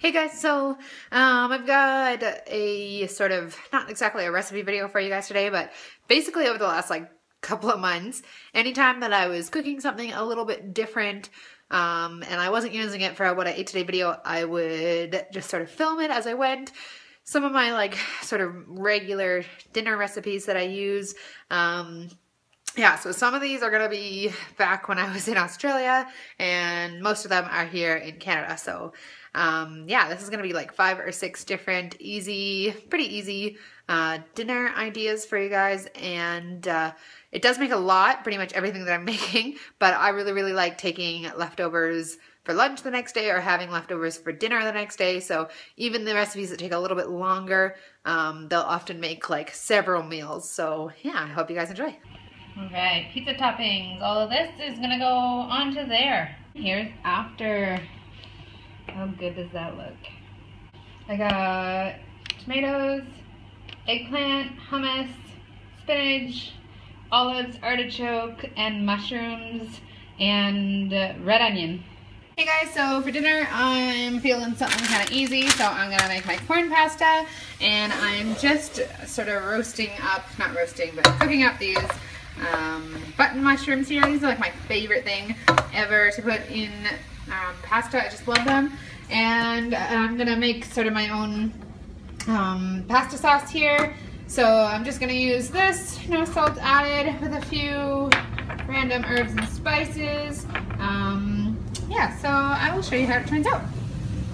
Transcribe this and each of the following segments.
Hey guys, so I've got a sort of, not exactly a recipe video for you guys today, but basically over the last couple of months, anytime that I was cooking something a little bit different and I wasn't using it for what I ate today video, I would just sort of film it as I went. Some of my sort of regular dinner recipes that I use, yeah, so some of these are going to be back when I was in Australia, and most of them are here in Canada. So yeah, this is going to be like 5 or 6 different pretty easy dinner ideas for you guys. And it does make a lot, pretty much everything that I'm making, but I really like taking leftovers for lunch the next day or having leftovers for dinner the next day. So even the recipes that take a little bit longer, they'll often make like several meals. So yeah, I hope you guys enjoy. Okay, pizza toppings. All of this is gonna go onto there. Here's after. How good does that look? I got tomatoes, eggplant, hummus, spinach, olives, artichoke, and mushrooms, and red onion. Hey guys, so for dinner I'm feeling something kind of easy, so I'm gonna make my corn pasta, and I'm just sort of not roasting, but cooking up these button mushrooms here. These are like my favorite thing ever to put in pasta. I just love them. And I'm gonna make sort of my own pasta sauce here. So I'm just gonna use this, no salt added, with a few random herbs and spices. Yeah, so I will show you how it turns out.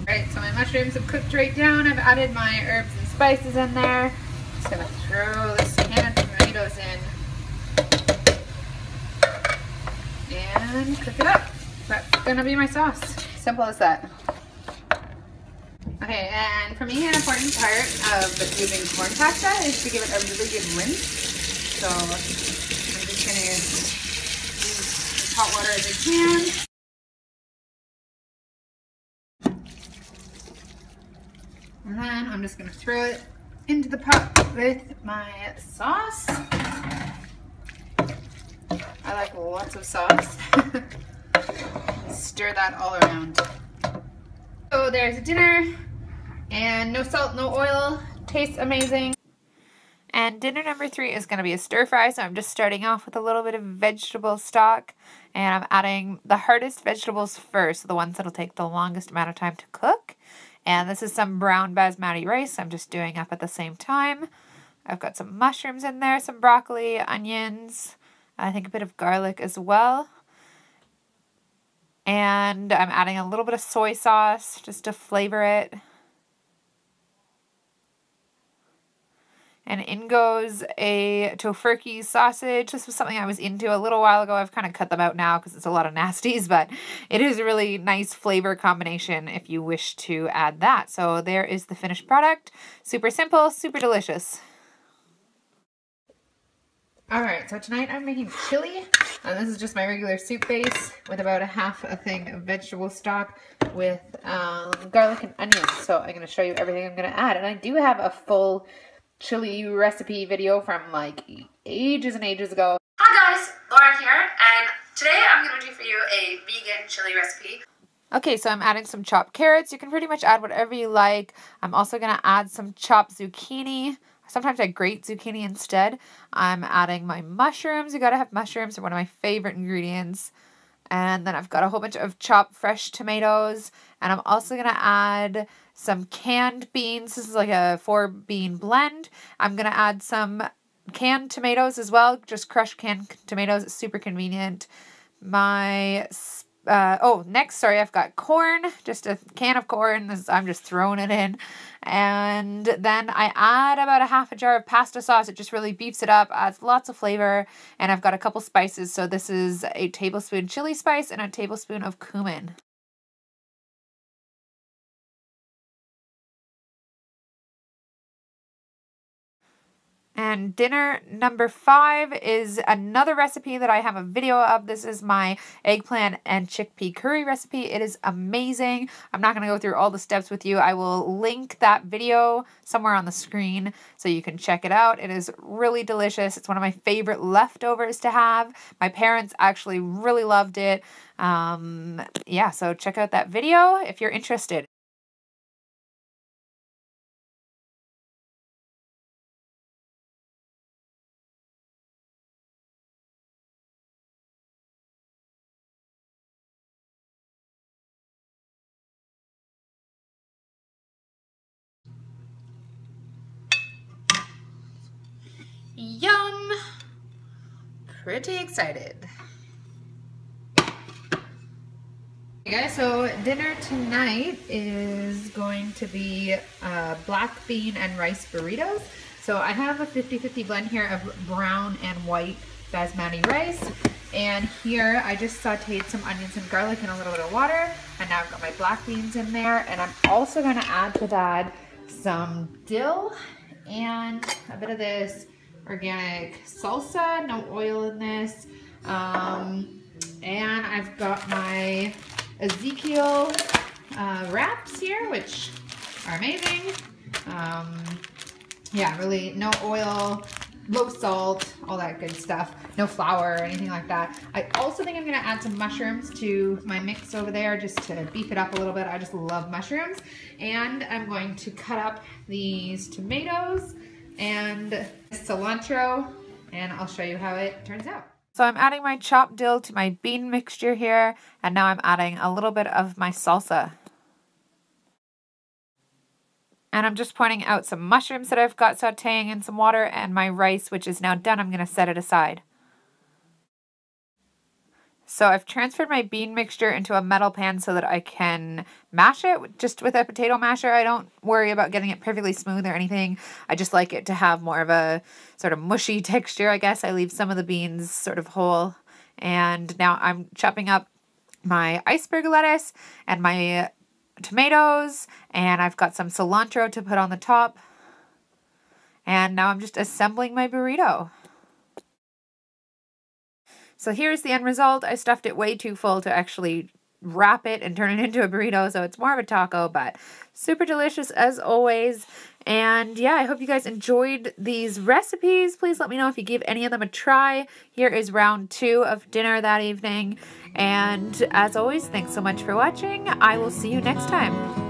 Alright, so my mushrooms have cooked right down. I've added my herbs and spices in there. Just gonna throw this can of tomatoes in and cook it up. That's gonna be my sauce. Simple as that. Okay, and for me, an important part of using corn pasta is to give it a really good rinse. So I'm just gonna use as hot water as I can. And then I'm just gonna throw it into the pot with my sauce. I like lots of sauce. Stir that all around. So there's dinner, and no salt, no oil. Tastes amazing. And dinner number 3 is going to be a stir fry. So I'm just starting off with a little bit of vegetable stock, and I'm adding the hardest vegetables first, so the ones that'll take the longest amount of time to cook. And this is some brown basmati rice I'm just doing up at the same time. I've got some mushrooms in there, some broccoli, onions, I think a bit of garlic as well. And I'm adding a little bit of soy sauce just to flavor it. And in goes a tofurkey sausage. This was something I was into a little while ago. I've kind of cut them out now because it's a lot of nasties, but it is a really nice flavor combination if you wish to add that. So there is the finished product. Super simple, super delicious. Alright, so tonight I'm making chili. This is just my regular soup base with about a half a thing of vegetable stock with garlic and onions. So I'm going to show you everything I'm going to add. And I do have a full chili recipe video from like ages and ages ago. Hi guys, Lauren here, and today I'm going to do for you a vegan chili recipe. Okay, so I'm adding some chopped carrots. You can pretty much add whatever you like. I'm also going to add some chopped zucchini. Sometimes I grate zucchini instead. I'm adding my mushrooms. You gotta have mushrooms. They're one of my favorite ingredients. And then I've got a whole bunch of chopped fresh tomatoes. And I'm also gonna add some canned beans. This is like a 4-bean blend. I'm gonna add some canned tomatoes as well. Just crushed canned tomatoes. It's super convenient. Next, I've got corn, just a can of corn. I'm just throwing it in. And then I add about a half a jar of pasta sauce. It just really beefs it up, adds lots of flavor. And I've got a couple spices. So this is a tablespoon chili spice and a tablespoon of cumin. And dinner number 5 is another recipe that I have a video of. This is my eggplant and chickpea curry recipe. It is amazing. I'm not going to go through all the steps with you. I will link that video somewhere on the screen so you can check it out. It is really delicious. It's one of my favorite leftovers to have. My parents actually really loved it. Yeah, so check out that video if you're interested. Yum! Pretty excited. Hey guys, so dinner tonight is going to be black bean and rice burritos. So I have a 50-50 blend here of brown and white basmati rice. And here I just sauteed some onions and garlic in a little bit of water. And now I've got my black beans in there. And I'm also going to add to that some dill and a bit of this organic salsa, no oil in this. And I've got my HCLF wraps here, which are amazing. Yeah, really no oil, low salt, all that good stuff. No flour or anything like that. I also think I'm gonna add some mushrooms to my mix over there just to beef it up a little bit. I just love mushrooms. And I'm going to cut up these tomatoes and cilantro, and I'll show you how it turns out. So I'm adding my chopped dill to my bean mixture here, and now I'm adding a little bit of my salsa. And I'm just pointing out some mushrooms that I've got sauteing in some water, and my rice, which is now done. I'm going to set it aside. So I've transferred my bean mixture into a metal pan so that I can mash it just with a potato masher. I don't worry about getting it perfectly smooth or anything. I just like it to have more of a sort of mushy texture, I guess. I leave some of the beans sort of whole. And now I'm chopping up my iceberg lettuce and my tomatoes, and I've got some cilantro to put on the top. And now I'm just assembling my burrito. So here's the end result. I stuffed it way too full to actually wrap it and turn it into a burrito, so it's more of a taco, but super delicious as always. And yeah, I hope you guys enjoyed these recipes. Please let me know if you give any of them a try. Here is round 2 of dinner that evening. And as always, thanks so much for watching. I will see you next time.